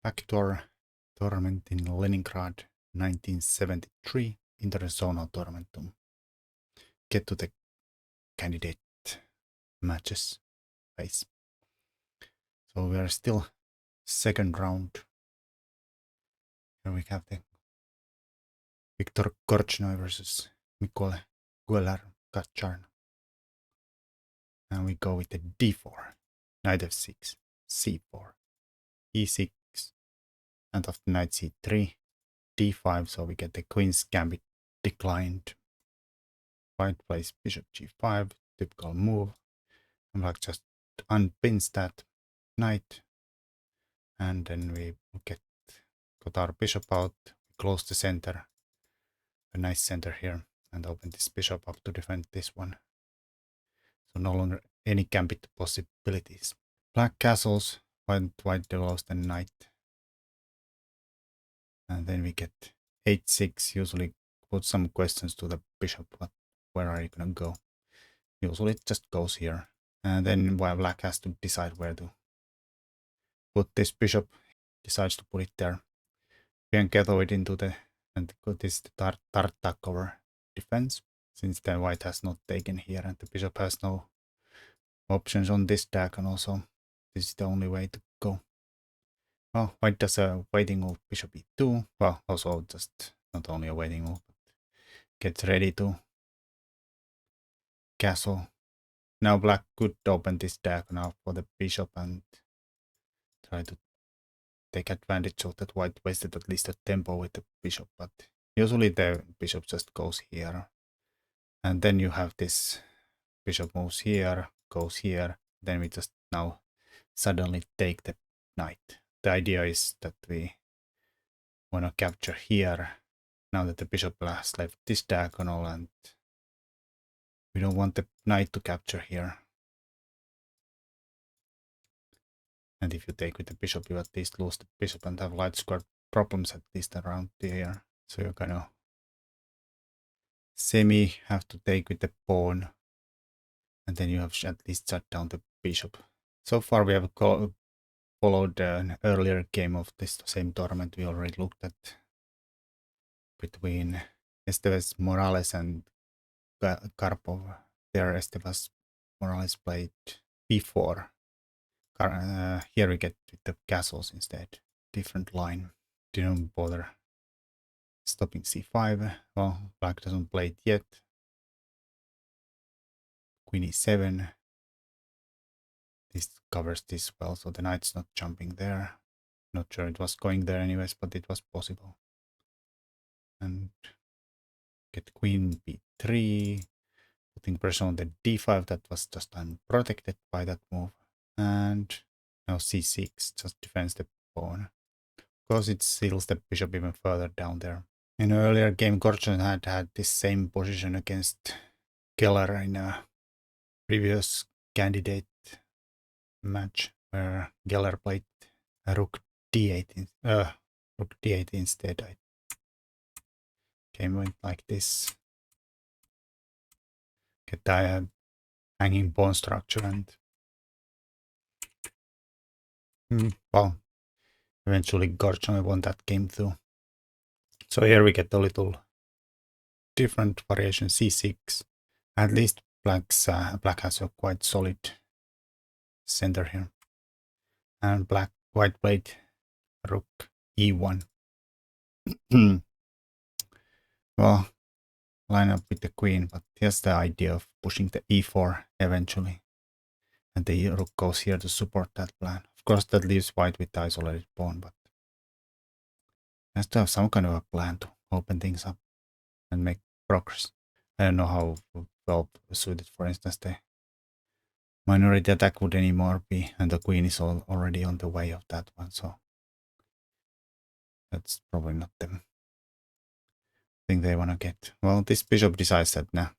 backdoor tournament in Leningrad, 1973, Interzonal tournament to get to the candidate matches phase. So we are still second round. Here we have the Viktor Korchnoi versus Korchnoi-Cuellar Gacharna. And we go with the d4, knight f6, c4, e6, and after knight c3, d5, so we get the queen's gambit declined. White plays bishop g5, typical move. And black just unpins that knight, and then we got our bishop out, close the center, a nice center here, and open this bishop up to defend this one. So no longer any gambit possibilities. Black castles, white develops the knight. And then we get h6, usually put some questions to the bishop, but where are you gonna go? Usually it just goes here. And then while black has to decide where to put this bishop, decides to put it there. We can gather it into the, and this is the Tarta cover defense, since the white has not taken here and the bishop has no options on this diagonal, and also this is the only way to go. Well, white does a waiting move, bishop e2. Well, also just not only a waiting move, but gets ready to castle. Now black could open this diagonal for the bishop and try to take advantage of that white wasted at least a tempo with the bishop, but usually the bishop just goes here. And then you have this bishop moves here, goes here, then we just now suddenly take the knight. The idea is that we want to capture here, now that the bishop has left this diagonal, and we don't want the knight to capture here. And if you take with the bishop, you at least lose the bishop and have light square problems at least around here. So you kind of semi have to take with the pawn, and then you have at least shut down the bishop. So far we have followed an earlier game of this same tournament we already looked at between Esteves Morales and Karpov. There Esteves Morales played b4. Here we get with the castles instead. Different line. Didn't bother stopping c5. Well, black doesn't play it yet. Queen e7. This covers this well, so the knight's not jumping there. Not sure it was going there anyways, but it was possible. And get queen b3, putting pressure on the d5 that was just unprotected by that move. And now c6 just defends the pawn. Of course, it seals the bishop even further down there. In an earlier game, Korchnoi had this same position against Cuellar in a previous candidate match where Cuellar played a rook d8 instead. Game went like this. Get the hanging pawn structure, and well, eventually Korchnoi won that game too. So here we get a little different variation, c6. At least black has a quite solid center here. And white played rook e1. Well, line up with the queen, but here's the idea of pushing the e4 eventually. And the rook goes here to support that plan. Of course, that leaves white with the isolated pawn, but has to have some kind of a plan to open things up and make progress. I don't know how well suited, for instance, the minority attack would anymore be, and the queen is already on the way of that one, so that's probably not the thing they want to get. Well, this bishop decides that now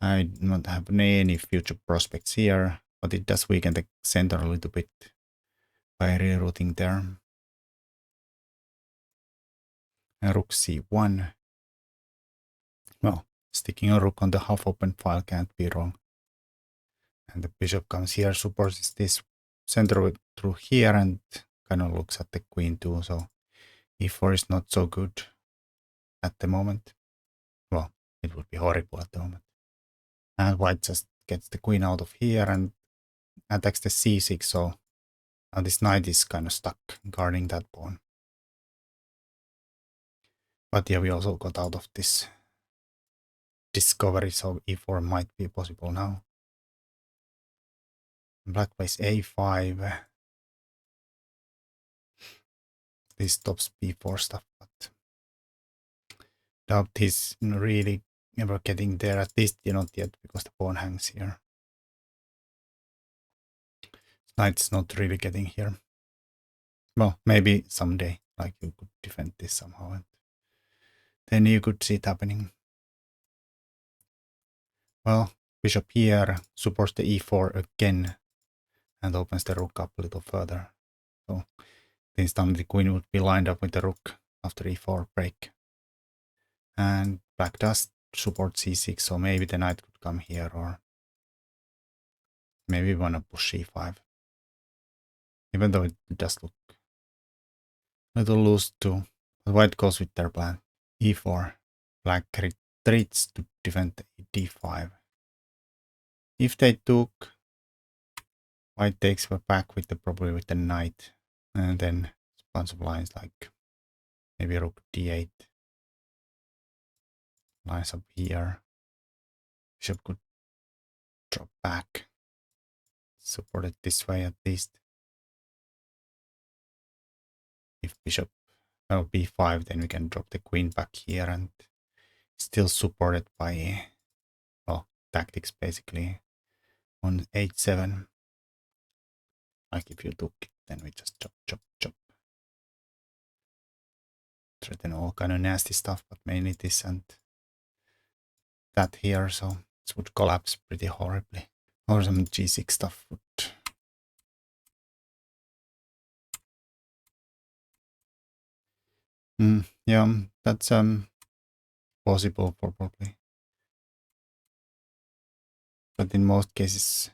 I don't have any future prospects here, but it does weaken the center a little bit by rerouting there. Rook c1. Well, sticking a rook on the half-open file can't be wrong. And the bishop comes here, supports this center through here, and kind of looks at the queen too, so e4 is not so good at the moment. Well, it would be horrible at the moment. And white just gets the queen out of here and attacks the c6, so now this knight is kind of stuck guarding that pawn. But yeah, we also got out of this discovery, so e4 might be possible now. Black plays a5. This stops b4 stuff, but doubt he's really ever getting there, at least not yet, because the pawn hangs here. Knight's not really getting here. Well, maybe someday, like you could defend this somehow, and then you could see it happening. Well, bishop here supports the e4 again and opens the rook up a little further. So this time the queen would be lined up with the rook after e4 break. And black does support c6, so maybe the knight could come here, or maybe we want to push c5. Even though it does look a little loose too. But white goes with their plan. e4. Black retreats to defend the d5. If they took, white takes back with probably with the knight. And then a bunch of lines like maybe rook d8. Lines up here. Bishop could drop back. Support it this way at least. If bishop b5, then we can drop the queen back here and still supported by, well, tactics basically on h7. Like if you took it, then we just chop, chop, chop. Threaten all kind of nasty stuff, but mainly this and that here, so this would collapse pretty horribly. Or some g6 stuff would. Yeah, that's possible probably. But in most cases,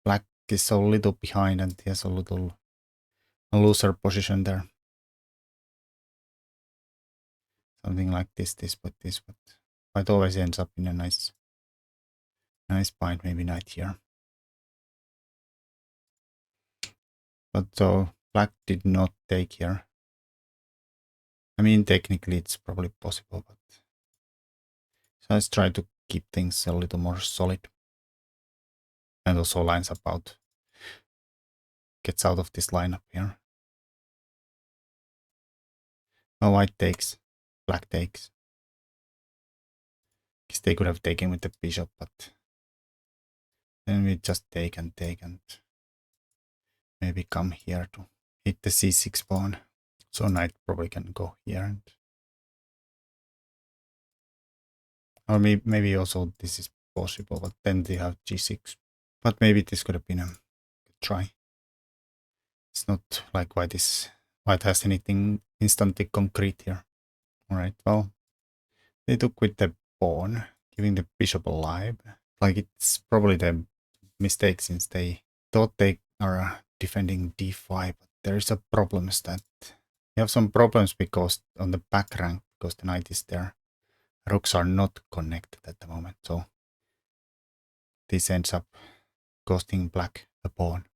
black is so little behind and he has a little looser position there. Something like this, but white always ends up in a nice bind, maybe knight here. But so black did not take here. I mean, technically it's probably possible, but so let's try to keep things a little more solid. And also lines up out. Gets out of this lineup here. Oh, white takes. Black takes. Guess they could have taken with the bishop, but then we just take and maybe come here to hit the c6 pawn. So knight probably can go here and or maybe also this is possible, but then they have g6. But maybe this could have been a good try. It's not like white has anything instantly concrete here. Alright, well, they took with the pawn, giving the bishop alive. Like it's probably the mistake since they thought they are defending d5, but there is a problem is that you have some problems because on the back rank, because the knight is there. Rooks are not connected at the moment, so this ends up costing black a pawn.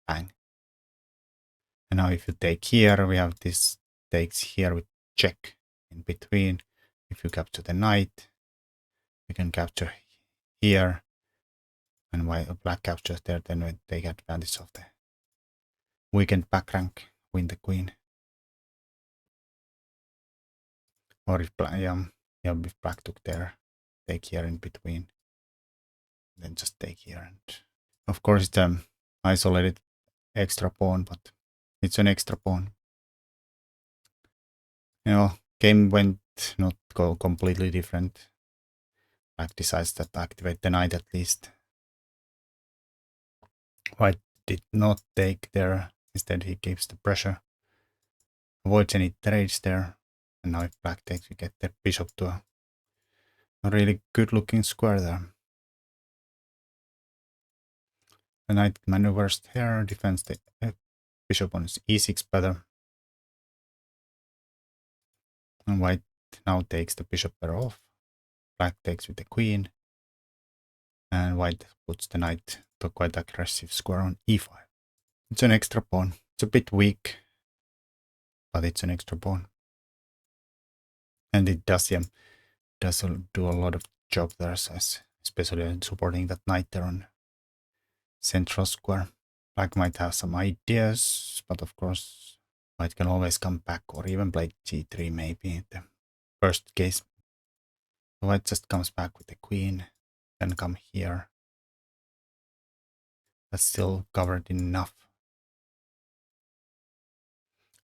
Bang. And now if you take here, we have this takes here with check in between. If you capture the knight, you can capture here. And while black captures there, then we take advantage of the weakened back rank, win the queen. Or if black, if black took there, take here in between. Then just take here. And of course it's isolated extra pawn, but it's an extra pawn. Game went not go completely different. Black decides to activate the knight at least. White did not take there. Instead he gives the pressure. Avoids any trades there. And now if black takes, we get the bishop to a really good looking square there. The knight maneuvers here, defends the bishop on e6 better. And white now takes the bishop pair off. Black takes with the queen. And white puts the knight to a quite aggressive square on e5. It's an extra pawn. It's a bit weak, but it's an extra pawn. And it does do a lot of job there, especially supporting that knight there on central square. Black might have some ideas, but of course white can always come back or even play g3 maybe in the first case. White just comes back with the queen, then come here. That's still covered enough.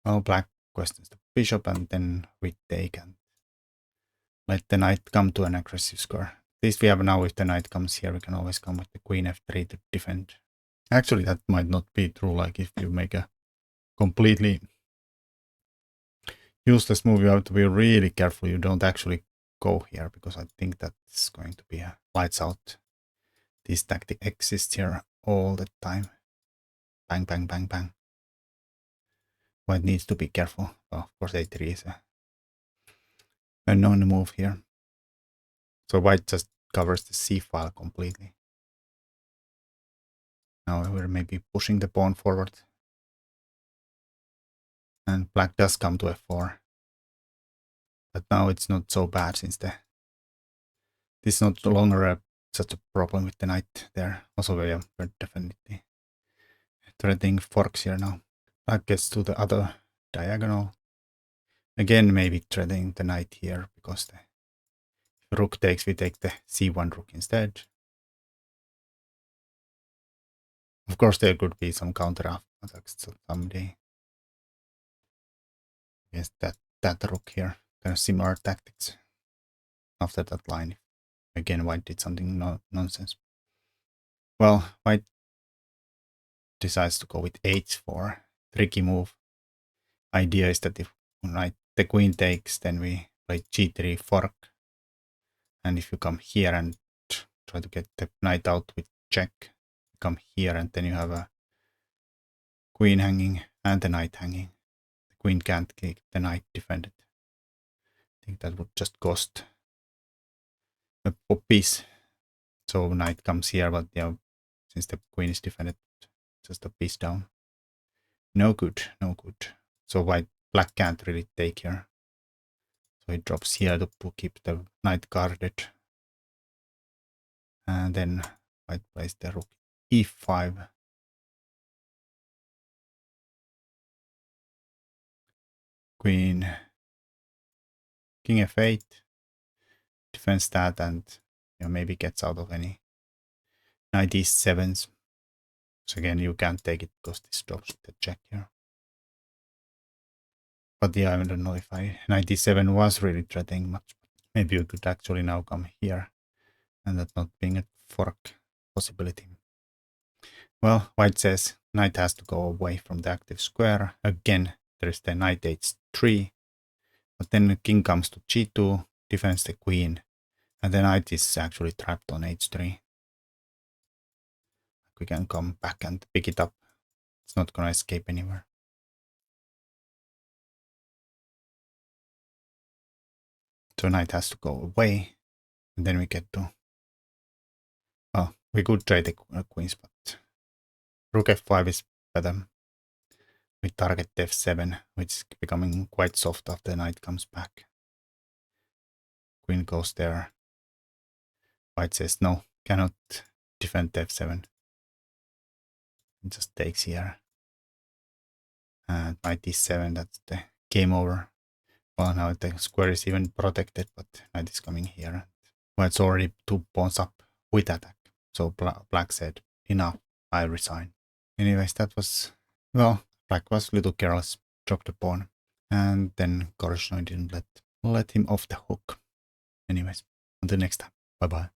Well, black questions the bishop and then we take and let the knight come to an aggressive square. At least we have now, if the knight comes here, we can always come with the queen f3 to defend. Actually, that might not be true. Like if you make a completely useless move, you have to be really careful you don't actually go here, because I think that's going to be a lights out. This tactic exists here all the time. Bang, bang, bang, bang. White needs to be careful. Well, of course, a3 is a known move here. So white just covers the c file completely. Now we're maybe pushing the pawn forward. And black does come to f4. But now it's not so bad since this is not longer such a problem with the knight there. Also, we're definitely threatening forks here now. Black gets to the other diagonal. Again, maybe threatening the knight here, because the rook takes, we take the c1 rook instead. Of course, there could be some counter attacks someday against that rook here. Kind of similar tactics after that line. Again, white did something nonsense. Well, white decides to go with h4. Tricky move. Idea is that if the queen takes, then we play g3 fork. And if you come here and try to get the knight out with check, you come here and then you have a queen hanging and the knight hanging. The queen can't keep the knight defended. I think that would just cost a piece. So knight comes here, but yeah, since the queen is defended, just a piece down. No good, no good. So black can't really take here. So he drops here to keep the knight guarded. And then white plays the rook e5. Queen, king f8. Defends that and maybe gets out of any knight e7s. So again, you can't take it because this drops the check here. But yeah, I don't know if knight e7 was really threatening much. Maybe you could actually now come here, and that not being a fork possibility. Well, white says knight has to go away from the active square. Again, there is the knight h3, but then the king comes to g2, defends the queen, and the knight is actually trapped on h3. We can come back and pick it up. It's not gonna escape anywhere. So knight has to go away, and then we get to... Oh, we could trade the queens, but rook f5 is better. We target f7, which is becoming quite soft after the knight comes back. Queen goes there. White says no, cannot defend f7. It just takes here. And knight e7, that's the game over. Well, now the square is even protected, but knight is coming here. White's already 2 pawns up with attack. So black said, enough, I resign. Anyways, that was, well, black was a little careless, dropped the pawn. And then Korchnoi didn't let him off the hook. Anyways, until next time, bye bye.